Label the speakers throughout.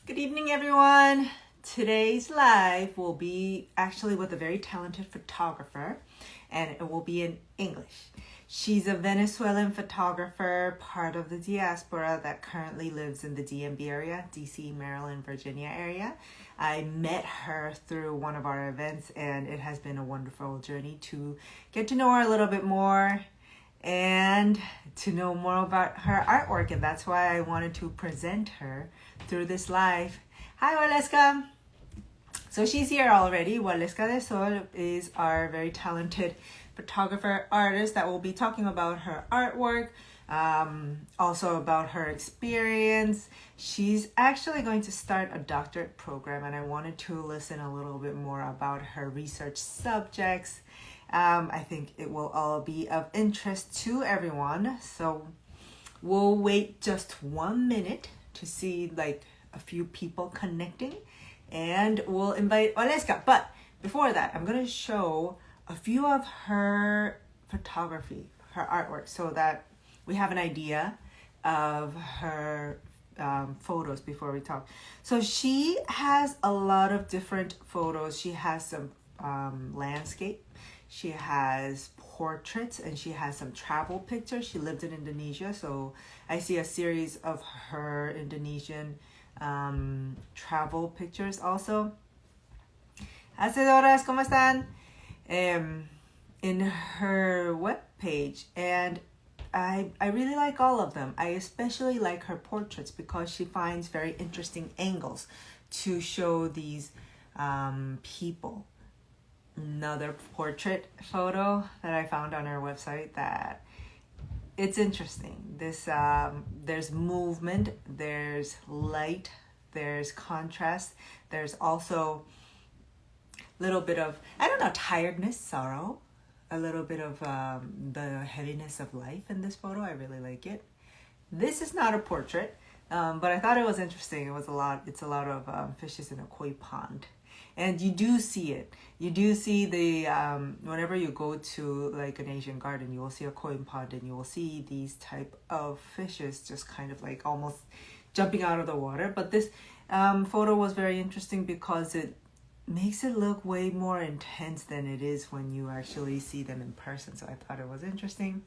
Speaker 1: Good evening, everyone. Today's live will be actually with a very talented photographer, and it will be in English. She's a Venezuelan photographer, part of the diaspora that currently lives in the DMV area, DC, Maryland, Virginia area. I met her through one of our events, and it has been a wonderful journey to get to know her a little bit more and to know more about her artwork, and that's why I wanted to present her through this live. Hi, Waleska. So she's here already. Waleska Del Sol is our very talented photographer artist that will be talking about her artwork, also about her experience. She's actually going to start a doctorate program, and I wanted to listen a little bit more about her research subjects. I think it will all be of interest to everyone. So we'll wait just 1 minute to see like a few people connecting, and we'll invite Waleska. But before that, I'm going to show a few of her photography, her artwork, so that we have an idea of her photos before we talk. So she has a lot of different photos. She has some landscape. She has portraits, and she has some travel pictures. She lived in Indonesia, so I see a series of her Indonesian travel pictures also. Hacedoras, ¿cómo están? In her webpage, and I really like all of them. I especially like her portraits because she finds very interesting angles to show these people. Another portrait photo that I found on her website that it's interesting. There's movement, there's light, there's contrast, there's also a little bit of, I don't know, tiredness, sorrow, a little bit of the heaviness of life in this photo. I really like it. This is not a portrait, but I thought it was interesting. It's a lot of fishes in a koi pond. And you do see it. You do see the, whenever you go to like an Asian garden, you will see a koi pond, and you will see these type of fishes just kind of like almost jumping out of the water. But this photo was very interesting because it makes it look way more intense than it is when you actually see them in person. So I thought it was interesting.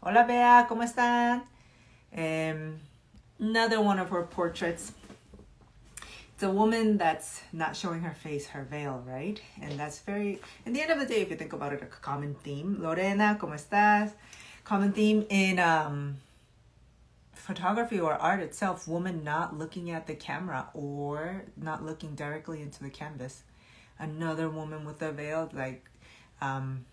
Speaker 1: Hola, Bea, ¿cómo están? Another one of her portraits. It's a woman that's not showing her face, her veil, right? And that's very, in the end of the day, if you think about it, a common theme. Lorena, ¿cómo estás? Common theme in photography or art itself, woman not looking at the camera or not looking directly into the canvas. Another woman with a veil, like hiding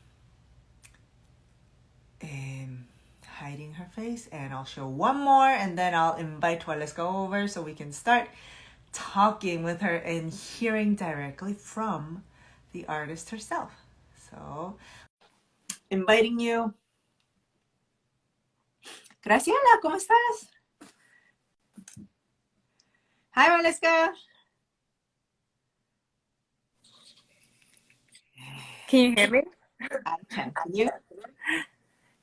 Speaker 1: her face. And I'll show one more, and then I'll invite Waleska over so we can start talking with her and hearing directly from the artist herself. So, inviting you. Graciela, ¿cómo estás? Hi, Waleska.
Speaker 2: Can you hear me?
Speaker 1: I can. Can you?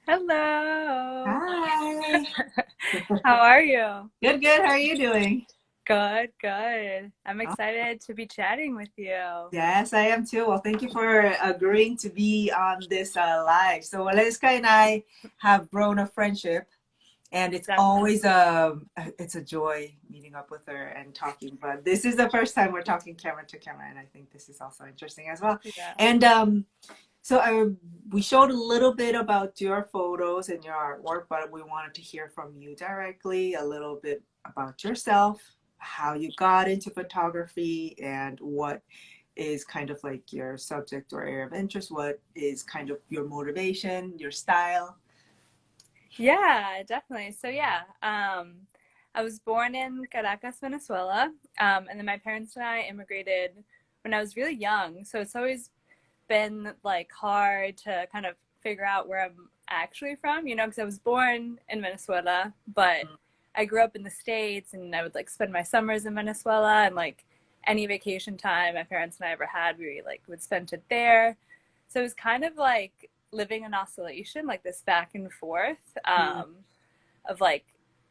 Speaker 2: Hello.
Speaker 1: Hi.
Speaker 2: How are you?
Speaker 1: Good, good. How are you doing?
Speaker 2: Good, good. I'm excited to be chatting with you.
Speaker 1: Yes, I am too. Well, thank you for agreeing to be on this live. So Waleska and I have grown a friendship, and it's always it's a joy meeting up with her and talking. But this is the first time we're talking camera to camera, and I think this is also interesting as well.
Speaker 2: Yeah.
Speaker 1: And so we showed a little bit about your photos and your artwork, but we wanted to hear from you directly, a little bit about yourself, how you got into photography, and what is kind of like your subject or area of interest, what is kind of your motivation, your style.
Speaker 2: Yeah, definitely. So yeah, I was born in Caracas, Venezuela, and then my parents and I immigrated when I was really young. So it's always been like hard to kind of figure out where I'm actually from, you know, because I was born in Venezuela, but I grew up in the States, and I would like spend my summers in Venezuela, and like any vacation time my parents and I ever had, we like would spend it there. So it was kind of like living in oscillation, like this back and forth of like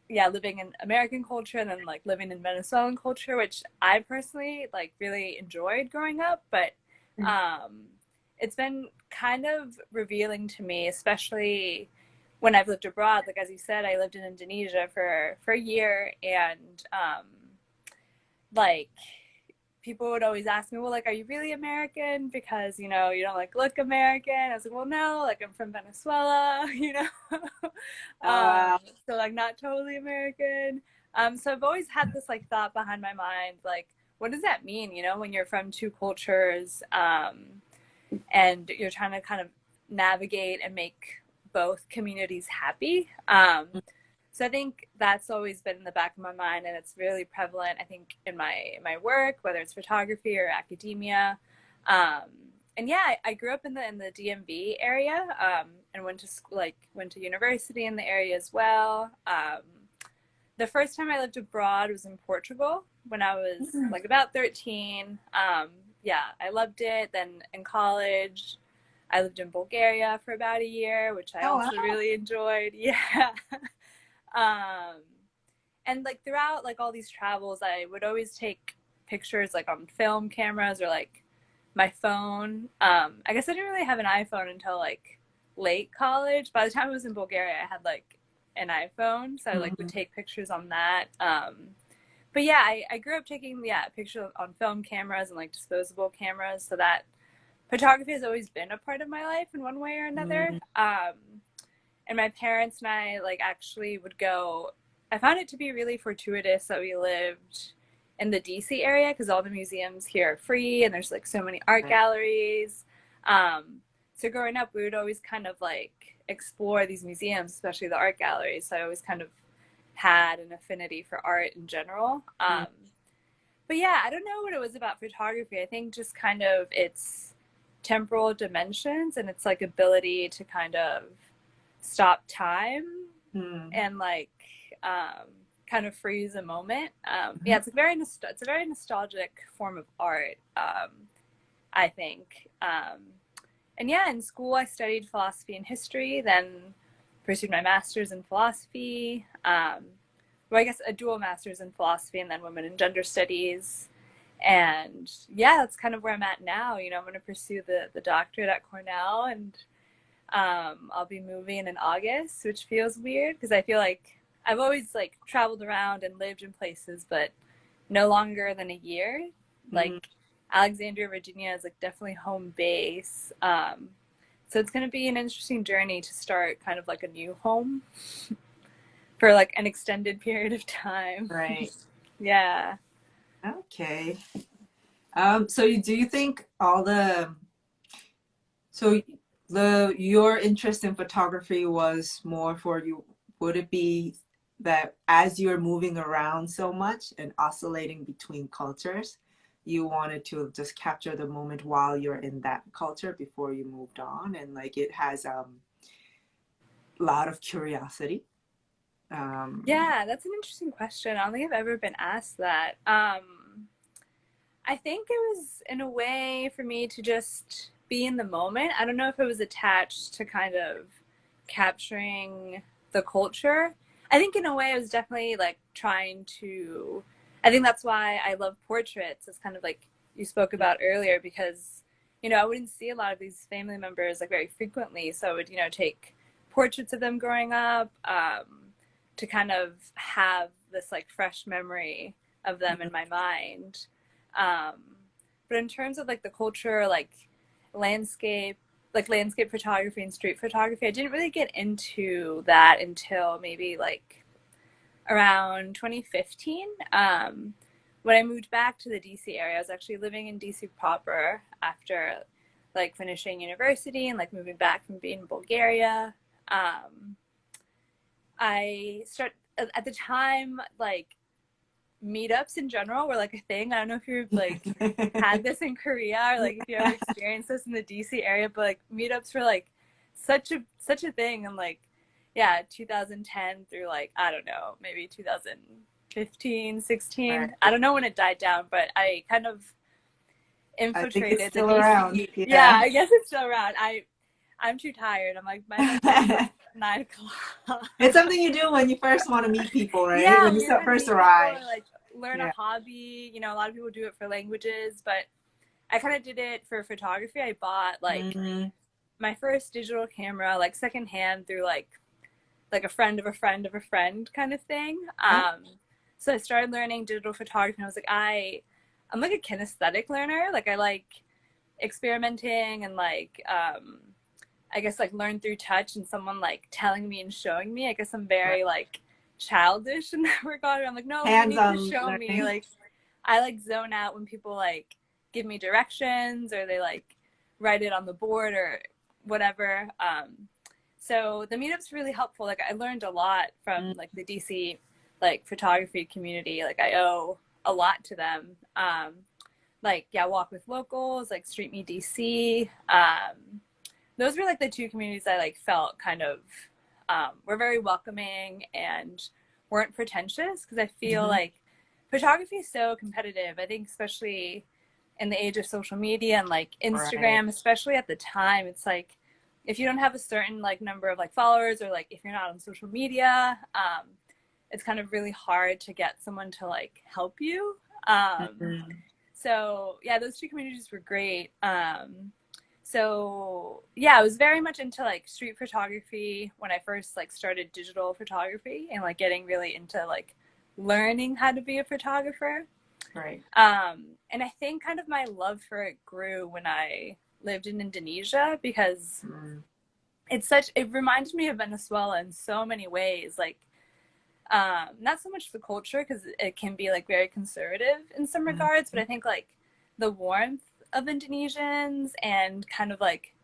Speaker 2: yeah, living in American culture and then like living in Venezuelan culture, which I personally like really enjoyed growing up, but um, it's been kind of revealing to me, especially when I've lived abroad. Like as you said, I lived in Indonesia for a year, and like people would always ask me, well, like, are you really American? Because, you know, you don't like look American. I was like, well, no, like I'm from Venezuela, you know?
Speaker 1: Oh, wow.
Speaker 2: So like not totally American. So I've always had this like thought behind my mind, like, what does that mean, you know, when you're from two cultures, and you're trying to kind of navigate and make both communities happy. So I think that's always been in the back of my mind, and it's really prevalent. I think in my work, whether it's photography or academia. Um, and yeah, I grew up in the DMV area, and went to school, like went to university in the area as well. The first time I lived abroad was in Portugal when I was like about 13. Yeah, I loved it. Then in college, I lived in Bulgaria for about a year, which I
Speaker 1: Oh,
Speaker 2: also
Speaker 1: wow.
Speaker 2: really enjoyed. Yeah. um, and like throughout like all these travels, I would always take pictures like on film cameras or like my phone. I guess I didn't really have an iPhone until like late college. By the time I was in Bulgaria, I had like an iPhone, so I like would
Speaker 1: Mhm.
Speaker 2: take pictures on that. But yeah, I grew up taking pictures on film cameras and like disposable cameras, so that photography has always been a part of my life in one way or another.
Speaker 1: Mhm.
Speaker 2: And my parents and I like actually would go. I found it to be really fortuitous that we lived in the DC area because all the museums here are free and there's like so many art
Speaker 1: Right.
Speaker 2: galleries. Um, so growing up, we would always kind of like explore these museums, especially the art galleries. So I always kind of had an affinity for art in general.
Speaker 1: Mhm.
Speaker 2: But yeah, I don't know what it was about photography. I think just kind of its temporal dimensions and its like ability to kind of stop time
Speaker 1: Mhm.
Speaker 2: and like um, kind of freeze a moment. Yeah,
Speaker 1: Mhm.
Speaker 2: it's a very nostalgic form of art. I think. And yeah, in school I studied philosophy and history, then pursued my master's in philosophy. Well, I guess a dual master's in philosophy and then women and gender studies. And yeah, that's kind of where I'm at now. You know, I'm going to pursue the doctorate at Cornell, and I'll be moving in August, which feels weird because I feel like I've always like traveled around and lived in places, but no longer than a year.
Speaker 1: Mhm.
Speaker 2: Like Alexandria, Virginia is like definitely home base. So it's going to be an interesting journey to start kind of like a new home for like an extended period of time.
Speaker 1: Right.
Speaker 2: Yeah.
Speaker 1: Okay. So do you think all so the your interest in photography was more for you, would it be that as you're moving around so much and oscillating between cultures, you wanted to just capture the moment while you're in that culture before you moved on, and like it has a lot of curiosity.
Speaker 2: Yeah, that's an interesting question. I don't think I've ever been asked that. I think it was in a way for me to just be in the moment. I don't know if it was attached to kind of capturing the culture. I think in a way it was definitely like trying to, I think that's why I love portraits. It's kind of like you spoke about earlier because, you know, I wouldn't see a lot of these family members like very frequently. So I would, you know, take portraits of them growing up, to kind of have this like fresh memory of them in my mind. Um, but in terms of like the culture, landscape, like landscape photography and street photography, I didn't really get into that until maybe like around 2015. When I moved back to the DC area, I was actually living in DC proper after like finishing university and like moving back from being in Bulgaria. Um, I start at the time like meetups in general were like a thing. I don't know if you've like had this in Korea or like if you ever experienced this in the DC area, but like meetups were like such a thing, and like yeah, 2010 through like I don't know, maybe 2015,
Speaker 1: Right.
Speaker 2: 16. I don't know when it died down, but I kind of
Speaker 1: I think it's
Speaker 2: infiltrated the
Speaker 1: still around.
Speaker 2: DC. Yeah,
Speaker 1: Yeah.
Speaker 2: I guess it's still around. I'm too tired. I'm like my brain's like 9 o'clock.
Speaker 1: It's something you do when you first want to meet people, right?
Speaker 2: Yeah,
Speaker 1: When you
Speaker 2: when you're trying to
Speaker 1: first
Speaker 2: meet people
Speaker 1: arrive.
Speaker 2: or like learn a
Speaker 1: Yeah.
Speaker 2: hobby. A lot of people do it for languages, but I kind of did it for photography. I bought like
Speaker 1: Mm-hmm.
Speaker 2: my first digital camera like secondhand through like a friend of a friend of a friend kind of thing.
Speaker 1: Oh,
Speaker 2: So I started learning digital photography and I was like, I'm like a kinesthetic learner. Like I like experimenting and like I guess like learn through touch and someone like telling me and showing me. I guess I'm
Speaker 1: right.
Speaker 2: very like childish in that regard. I'm like, no, you need to
Speaker 1: Hands-on
Speaker 2: show me.
Speaker 1: learning.
Speaker 2: Like I like zone out when people like give me directions or they like write it on the board or whatever. So the meetup's really helpful. Like I learned a lot from like the DC like photography community. Like I owe a lot to them. Like yeah, walk with locals, like Street Me DC. Those were like the two communities I like felt kind of were very welcoming and weren't pretentious because I feel
Speaker 1: Mm-hmm.
Speaker 2: like photography is so competitive. I think especially in the age of social media and like
Speaker 1: Right.
Speaker 2: Instagram, especially at the time, it's like if you don't have a certain like number of like followers or like if you're not on social media, it's kind of really hard to get someone to like help you.
Speaker 1: Mm-hmm.
Speaker 2: So yeah, those two communities were great. So yeah, I was very much into like street photography when I first like started digital photography and like getting really into like learning how to be a photographer.
Speaker 1: Right.
Speaker 2: And I think kind of my love for it grew when I lived in Indonesia because
Speaker 1: Mm-hmm.
Speaker 2: it reminds me of Venezuela in so many ways. Like not so much the culture because it can be like very conservative in some regards, but I think like the warmth of Indonesians and kind of like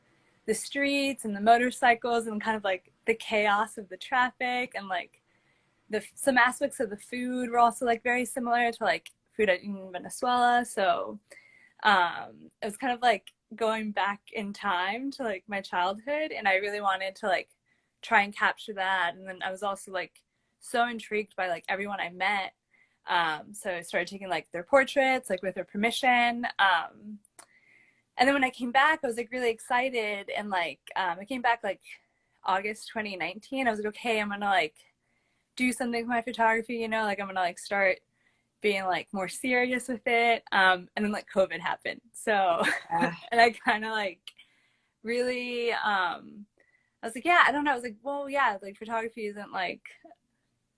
Speaker 2: the streets and the motorcycles and kind of like the chaos of the traffic and like some aspects of the food were also like very similar to like food in Venezuela. So it was kind of like going back in time to like my childhood, and I really wanted to like try and capture that. And then I was also like so intrigued by like everyone I met. So I started taking like their portraits, like with their permission. And then when I came back, I was like really excited, and like I came back like August 2019. I was like, okay, I'm gonna like do something with my photography, like I'm gonna like start being like more serious with it. And then like COVID happened. So
Speaker 1: Yeah.
Speaker 2: and I kind of like really I was like, yeah, I don't know. I was like, well, yeah, like photography isn't like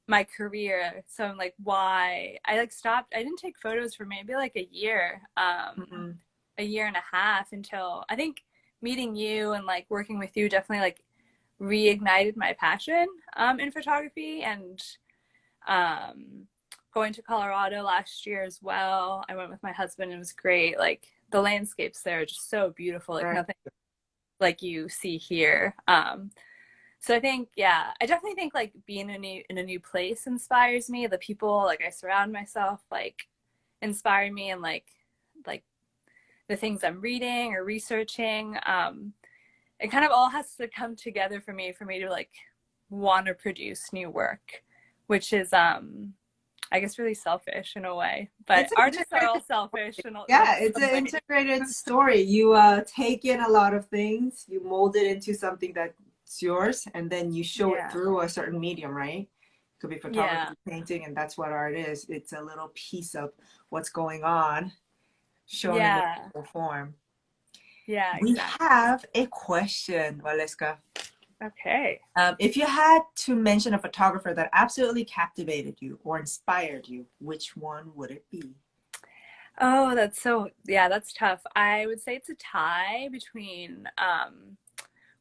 Speaker 2: my career. So I'm like, why? I like stopped. I didn't take photos for maybe like
Speaker 1: Mm-hmm.
Speaker 2: a year and a half until I think meeting you and like working with you definitely like reignited my passion in photography and um, going to Colorado last year as well. I went with my husband. It was great. Like the landscapes there are just so beautiful. Like
Speaker 1: Right.
Speaker 2: nothing like you see here. So I think, yeah, I definitely think like being in a new place inspires me. The people like I surround myself like inspire me, and like the things I'm reading or researching. It kind of all has to come together for me to like want to produce new work, which is I guess really selfish in a way. But
Speaker 1: It's an
Speaker 2: artists are all
Speaker 1: integrated
Speaker 2: selfish
Speaker 1: Yeah,
Speaker 2: in
Speaker 1: it's
Speaker 2: some
Speaker 1: an
Speaker 2: ways.
Speaker 1: integrated story. You take in a lot of things, you mold it into something that's yours, and then you show it
Speaker 2: Yeah.
Speaker 1: through a certain medium, right? Could be photography,
Speaker 2: Yeah.
Speaker 1: painting, and that's what art is. It's a little piece of what's going on, shown in a
Speaker 2: Yeah.
Speaker 1: visual form.
Speaker 2: Yeah,
Speaker 1: We
Speaker 2: exactly.
Speaker 1: have a question, Waleska.
Speaker 2: Okay.
Speaker 1: If you had to mention a photographer that absolutely captivated you or inspired you, which one would it be?
Speaker 2: Oh, yeah, that's tough. I would say it's a tie between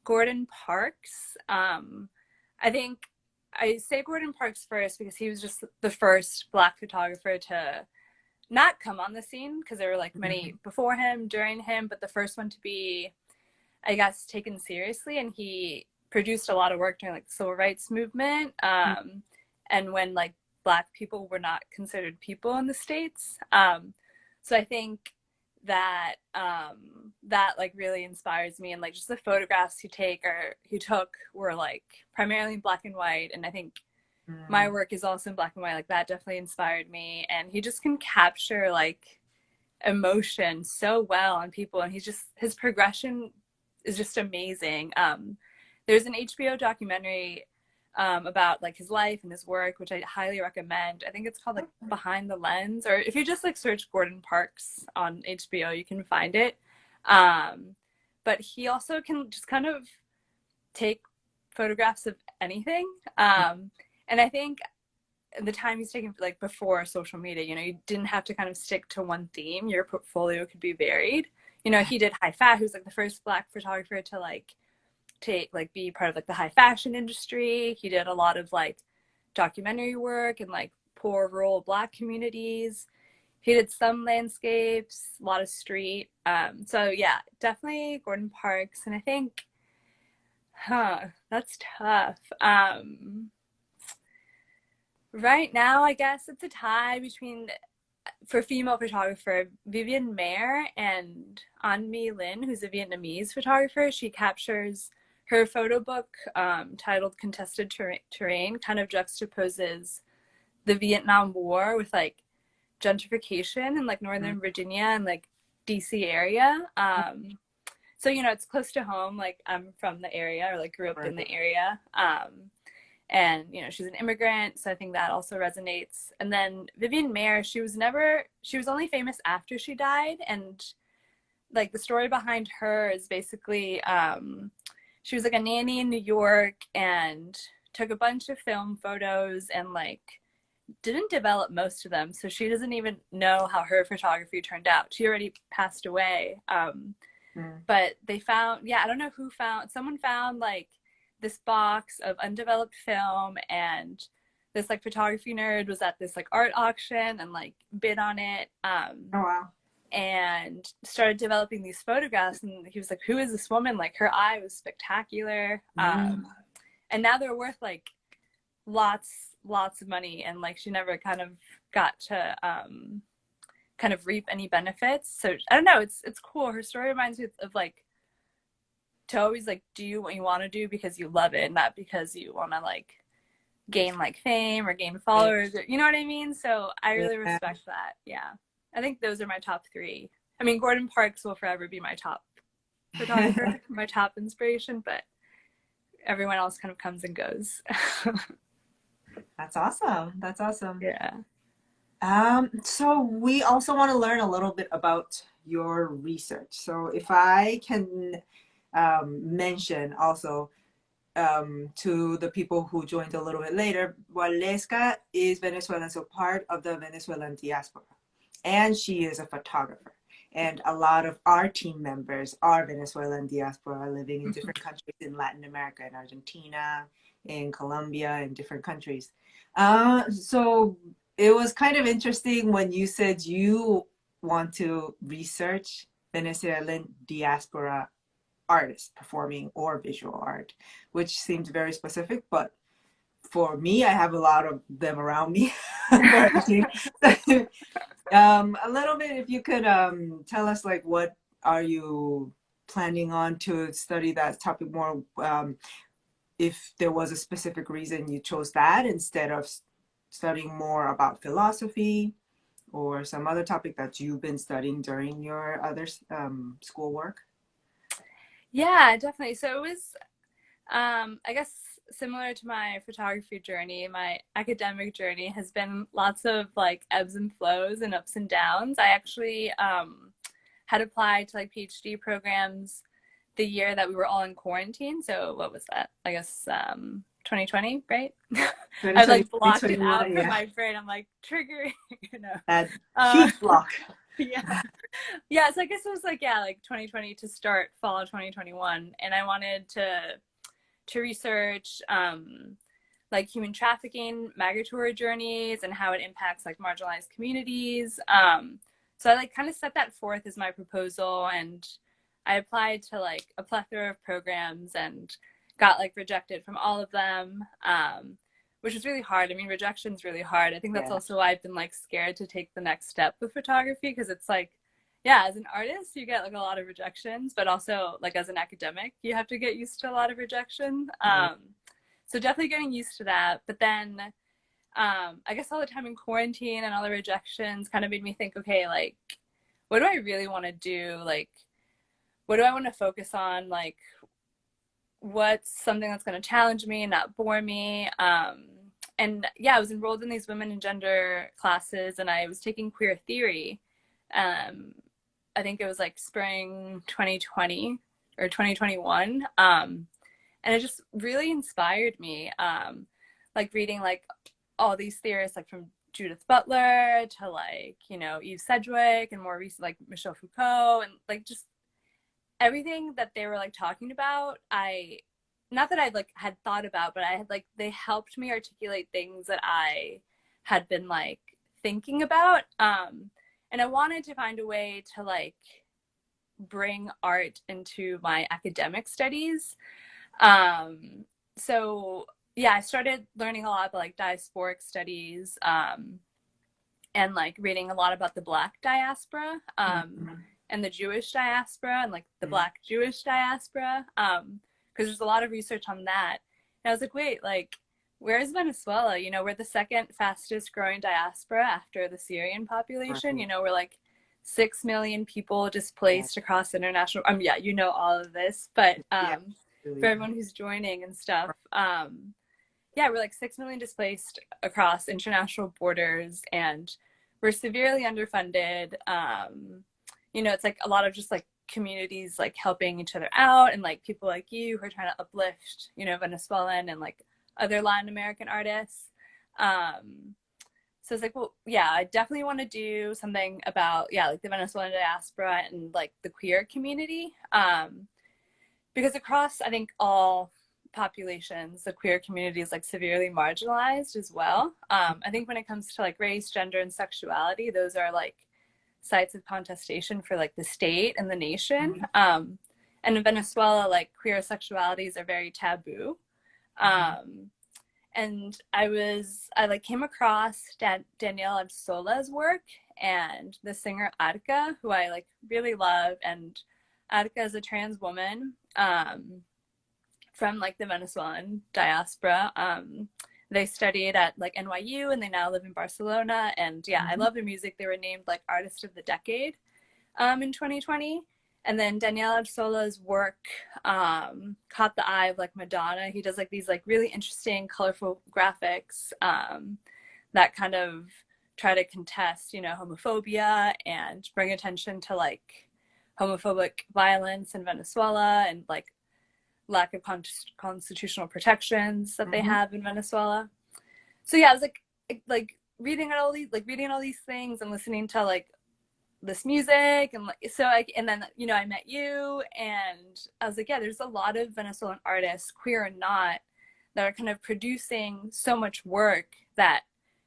Speaker 2: Gordon Parks. I think I say Gordon Parks first because he was just the first Black photographer to not come on the scene because there were like many
Speaker 1: Mhm.
Speaker 2: before him, during him, but the first one to be, I guess, taken seriously. And he produced a lot of work during like the civil rights movement, and when like Black people were not considered people in the States. So I think that like really inspires me, and like just the photographs he took were like primarily black and white, and I think my
Speaker 1: Mm.
Speaker 2: work is also in black and white. Like that definitely inspired me, and he just can capture like emotion so well on people, and his progression is just amazing. there's an HBO documentary about like his life and his work, which I highly recommend. I think it's called like Behind the Lens, or if you just like search Gordon Parks on HBO, you can find it. But he also can just kind of take photographs of anything. And I think the time he's taken, like before social media, you know, you didn't have to kind of stick to one theme. Your portfolio could be varied. You know, he did high fashion. He was like the first Black photographer to like be part of like the high fashion industry. He did a lot of like documentary work in like poor rural Black communities. He did some landscapes, a lot of street. So yeah, definitely Gordon Parks. And I think, that's tough. Right now, I guess it's a tie between, for female photographer, Vivian Mare and An Mi Lin, who's a Vietnamese photographer. She captures her photo book titled Contested Terrain, kind of juxtaposes the Vietnam War with like gentrification in like Northern Virginia and like DC area. So, you know, it's close to home. Like I'm from the area, or like grew up in the area. And, you know, she's an immigrant, so I think that also resonates. And then Vivian Mare, she was only famous after she died. And like the story behind her is basically, she was like a nanny in New York and took a bunch of film photos and like didn't develop most of them. So she doesn't even know how her photography turned out. She already passed away. But they found, I don't know who found, someone found like this box of undeveloped film, and this like photography nerd was at this like art auction and like bid on it.
Speaker 1: Oh wow.
Speaker 2: And started developing these photographs, and he was like, who is this woman? Like her eye was spectacular. And now they're worth like lots of money, and like she never kind of got to kind of reap any benefits. So I don't know, it's cool. Her story reminds me of like to always like do what you want to do because you love it, not because you want to like gain like fame or gain followers, or, you know what I mean? So I really respect that. Yeah, I think those are my top three. I mean, Gordon Parks will forever be my top photographer, my top inspiration, but everyone else kind of comes and goes.
Speaker 1: That's awesome. That's awesome.
Speaker 2: Yeah.
Speaker 1: So we also want to learn a little bit about your research. So if I can mention also to the people who joined a little bit later, Waleska is Venezuelan, so part of the Venezuelan diaspora, and she is a photographer. And a lot of our team members are Venezuelan diaspora living in different countries in Latin America, in Argentina, in Colombia, in different countries. So it was kind of interesting when you said you want to research Venezuelan diaspora artists performing or visual art, which seemed very specific, but for me, I have a lot of them around me. A little bit, if you could tell us, like, what are you planning on to study that topic more? If there was a specific reason you chose that instead of studying more about philosophy or some other topic that you've been studying during your other schoolwork?
Speaker 2: Yeah, definitely. So it was, I guess, similar to my photography journey, my academic journey has been lots of like ebbs and flows and ups and downs. I actually had applied to like PhD programs the year that we were all in quarantine. So what was that? I guess 2020, right? I like blocked it out from my brain. I'm like triggering, you know.
Speaker 1: That huge block.
Speaker 2: Yeah. Yeah, so I guess it was like, like 2020 to start fall of 2021. And I wanted to research like human trafficking, migratory journeys, and how it impacts like marginalized communities. So I like kind of set that forth as my proposal, and I applied to like a plethora of programs and got like rejected from all of them, which is really hard. I mean, rejection's really hard. I think that's also why I've been like scared to take the next step with photography, because it's like, as an artist, you get like a lot of rejections, but also like as an academic, you have to get used to a lot of rejection. So definitely getting used to that. But then I guess all the time in quarantine and all the rejections kind of made me think, okay, like, what do I really want to do? Like, what do I want to focus on? Like, what's something that's going to challenge me and not bore me. And yeah, I was enrolled in these women and gender classes, and I was taking queer theory. Um, I think it was like spring 2020 or 2021. And it just really inspired me. Like reading like all these theorists, like from Judith Butler to like, you know, Eve Sedgwick, and more recent like Michel Foucault, and like just everything that they were like talking about. I not that I like had thought about, but I had like they helped me articulate things that I had been like thinking about. And I wanted to find a way to like bring art into my academic studies. Um, so yeah, I started learning a lot about like diasporic studies, and like reading a lot about the Black diaspora,
Speaker 1: Mm-hmm.
Speaker 2: and the Jewish diaspora, and like the
Speaker 1: Mm-hmm.
Speaker 2: Black Jewish diaspora, because there's a lot of research on that. And I was like, wait, like, where's Venezuela? You know, we're the second fastest growing diaspora after the Syrian population.
Speaker 1: Right.
Speaker 2: You know, we're like 6 million people
Speaker 1: Yeah.
Speaker 2: displaced across international. Yeah, you know all of this, but
Speaker 1: Yeah.
Speaker 2: for
Speaker 1: Really.
Speaker 2: everyone who's joining and stuff, yeah, we're like 6 million displaced across international borders, and we're severely underfunded. You know, it's like a lot of just like communities like helping each other out, and like people like you who are trying to uplift, you know, Venezuelan and like other Latin American artists. So it's like, well, yeah, I definitely want to do something about, yeah, like the Venezuelan diaspora and like the queer community. Because across, I think, all populations, the queer community is like severely marginalized as well. I think when it comes to like race, gender, and sexuality, those are like sites of contestation for like the state and the nation.
Speaker 1: Mm-hmm.
Speaker 2: And in Venezuela, like queer sexualities are very taboo.
Speaker 1: Mm-hmm.
Speaker 2: Um, and I like came across Danielle Absola's work and the singer Arca, who I like really love. And Arca is a trans woman, from like the Venezuelan diaspora. They studied at like NYU, and they now live in Barcelona. And yeah, I
Speaker 1: Mm-hmm.
Speaker 2: love their music. They were named like Artist of the Decade, in 2020. And then Danielle Absola's work, caught the eye of like Madonna. He does like these like really interesting, colorful graphics, that kind of try to contest, you know, homophobia and bring attention to like homophobic violence in Venezuela, and like lack of constitutional protections that they
Speaker 1: Mm-hmm.
Speaker 2: have in Venezuela. So yeah, I was like reading all these things and listening to like this music, and like so like, and then, you know, I met you, and I was like, yeah, there's a lot of Venezuelan artists, queer or not, that are kind of producing so much work that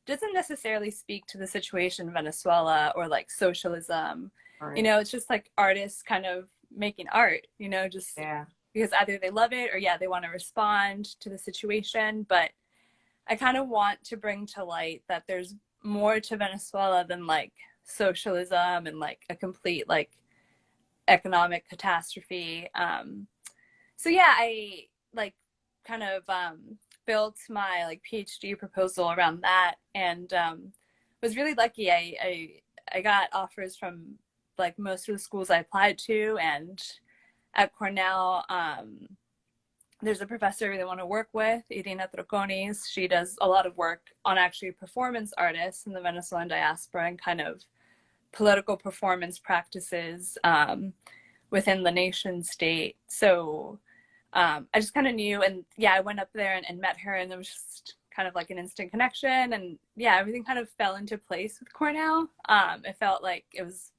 Speaker 2: doesn't necessarily speak to the situation in Venezuela or like socialism.
Speaker 1: All
Speaker 2: You
Speaker 1: right.
Speaker 2: know, it's just like artists kind of making art, you know, just
Speaker 1: Yeah.
Speaker 2: because either they love it or yeah, they want to respond to the situation. But I kind of want to bring to light that there's more to Venezuela than like socialism and like a complete like economic catastrophe. So yeah, I like kind of built my like PhD proposal around that, and was really lucky. I got offers from like most of the schools I applied to, and at Cornell, there's a professor I really want to work with, Irina Troconis. She does a lot of work on actually performance artists in the Venezuelan diaspora and kind of political performance practices, within the nation state. So I just kind of knew, and yeah, I went up there and met her, and it was just kind of like an instant connection. And yeah, everything kind of fell into place with Cornell. It felt like it was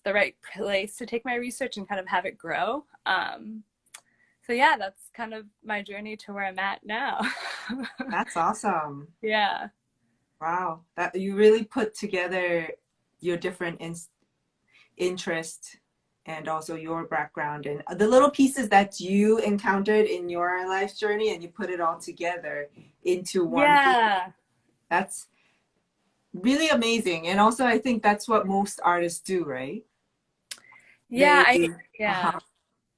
Speaker 2: the right place to take my research and kind of have it grow. So yeah, that's kind of my journey to where I'm at now.
Speaker 1: That's awesome.
Speaker 2: Yeah.
Speaker 1: Wow. That you really put together your different interests and also your background and the little pieces that you encountered in your life journey, and you put it all together into one piece.
Speaker 2: Yeah.
Speaker 1: That's really amazing. And also I think that's what most artists do, right?
Speaker 2: Yeah.
Speaker 1: They
Speaker 2: Yeah.
Speaker 1: uh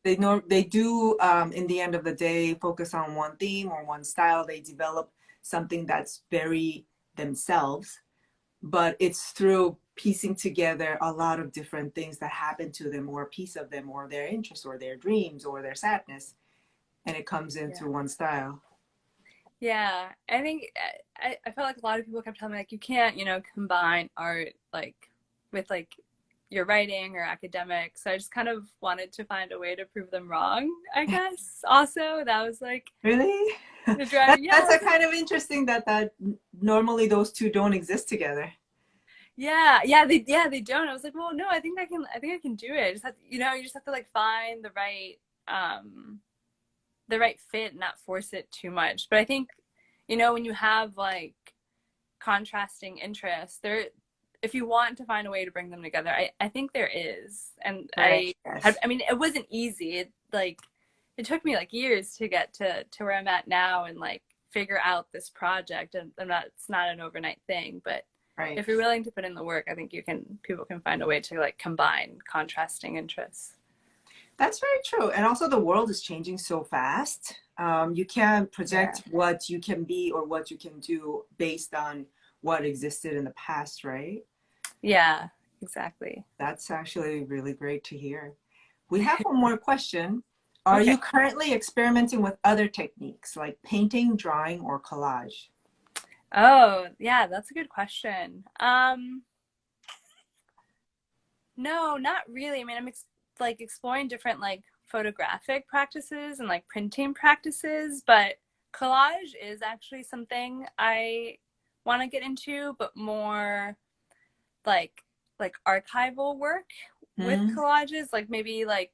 Speaker 1: they know they do, in the end of the day, focus on one theme or one style. They develop something that's very themselves, but it's through piecing together a lot of different things that happen to them, or a piece of them, or their interests, or their dreams, or their sadness, and it comes in
Speaker 2: Yeah.
Speaker 1: through one style.
Speaker 2: Yeah, I think I felt like a lot of people kept telling me like you can't, combine art like with like your writing or academics. So I just kind of wanted to find a way to prove them wrong, I guess. Also, that was like
Speaker 1: Really?
Speaker 2: the driving. Yeah,
Speaker 1: That's a kind of interesting that normally those two don't exist together.
Speaker 2: they don't. I was like, well, no, I think I can do it. Just have to, you just have to like find um the right fit and not force it too much. But I think, when you have like contrasting interests, if you want to find a way to bring them together, I think there is. And
Speaker 1: Right. Yes.
Speaker 2: I mean, it wasn't easy. It took me like years to get to where I'm at now and like figure out this project. And it's not an overnight thing, but
Speaker 1: Right.
Speaker 2: if you're willing to put in the work, I think people can find a way to like combine contrasting interests.
Speaker 1: That's very true. And also, the world is changing so fast. You can't
Speaker 2: Yeah.
Speaker 1: project what you can be or what you can do based on what existed in the past, right?
Speaker 2: Yeah, exactly.
Speaker 1: That's actually really great to hear. We have one more question. Are
Speaker 2: Okay.
Speaker 1: you currently experimenting with other techniques like painting, drawing, or collage?
Speaker 2: Oh, yeah, that's a good question. No, not really. I mean, like exploring different like photographic practices and like printing practices, but collage is actually something I want to get into, but more like archival work with
Speaker 1: Hmm?
Speaker 2: collages, like maybe like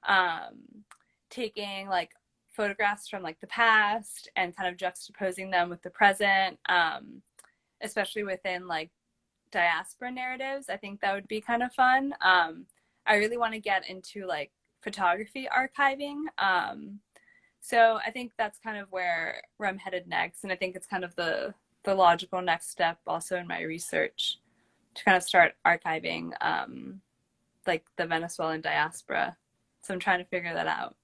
Speaker 2: um taking like photographs from like the past and kind of juxtaposing them with the present, especially within like diaspora narratives. I think that would be kind of fun. I really want to get into like photography archiving. So I think that's kind of where I'm headed next, and I think it's kind of the logical next step also in my research to kind of start archiving like the Venezuelan diaspora. So I'm trying to figure that out.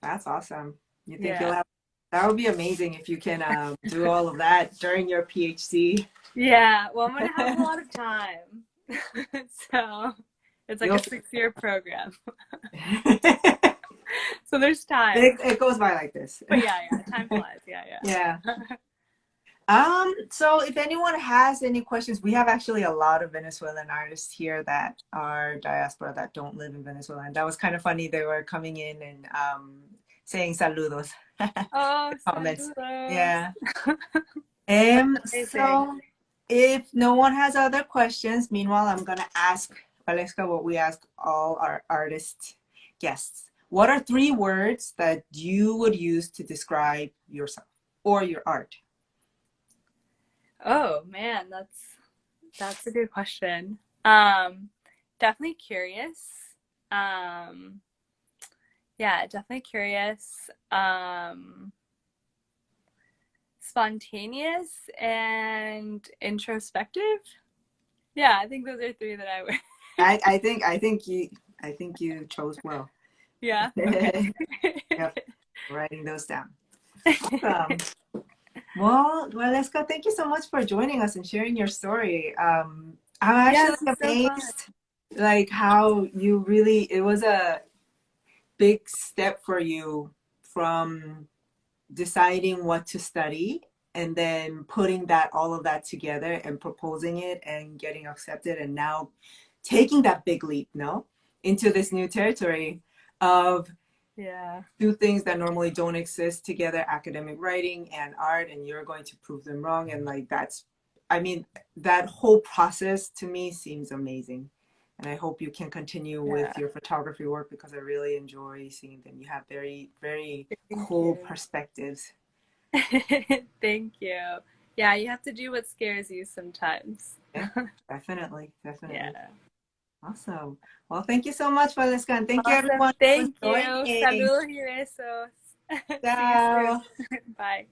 Speaker 1: That's awesome. You think you'll
Speaker 2: Yeah.
Speaker 1: have that would be amazing if you can do all of that during your PhD.
Speaker 2: Yeah. Well, I'm gonna have a lot of time. So it's like
Speaker 1: You'll
Speaker 2: a 6-year program. So there's time.
Speaker 1: it goes by like this.
Speaker 2: But yeah, time flies. Yeah,
Speaker 1: Yeah.
Speaker 2: yeah.
Speaker 1: So if anyone has any questions, we have actually a lot of Venezuelan artists here that are diaspora that don't live in Venezuela. And that was kind of funny. They were coming in and saying saludos
Speaker 2: Oh,
Speaker 1: comments.
Speaker 2: saludos.
Speaker 1: Yeah.
Speaker 2: That's amazing.
Speaker 1: So if no one has other questions, meanwhile, I'm gonna ask Waleska what we ask all our artist guests. What are 3 words that you would use to describe yourself or your art?
Speaker 2: Oh man, that's a good question. Definitely curious. Um, yeah, definitely curious. Spontaneous and introspective. Yeah, I think those are 3 that I would.
Speaker 1: I think you chose well.
Speaker 2: Yeah. Okay.
Speaker 1: Yep, writing those down. Awesome. Well, Waleska, thank you so much for joining us and sharing your story. I'm
Speaker 2: Yeah,
Speaker 1: actually
Speaker 2: this is so fun.
Speaker 1: amazed, like how you really, it was a big step for you from deciding what to study and then putting all of that together and proposing it and getting accepted and now taking that big leap, no, into this new territory of
Speaker 2: Yeah.
Speaker 1: 2 things that normally don't exist together, academic writing and art, and you're going to prove them wrong. And like I mean, that whole process to me seems amazing. And I hope you can continue
Speaker 2: Yeah.
Speaker 1: with your photography work because I really enjoy seeing them. You have very, very
Speaker 2: Thank
Speaker 1: cool
Speaker 2: you.
Speaker 1: perspectives.
Speaker 2: Thank you. Yeah, you have to do what scares you sometimes.
Speaker 1: Yeah, definitely, definitely.
Speaker 2: Yeah.
Speaker 1: Awesome. Well, thank you so much, Valeska, and thank you
Speaker 2: Awesome.
Speaker 1: everyone for
Speaker 2: Thank you.
Speaker 1: joining.
Speaker 2: Saludos y besos. See you
Speaker 1: Ciao.
Speaker 2: soon. Bye.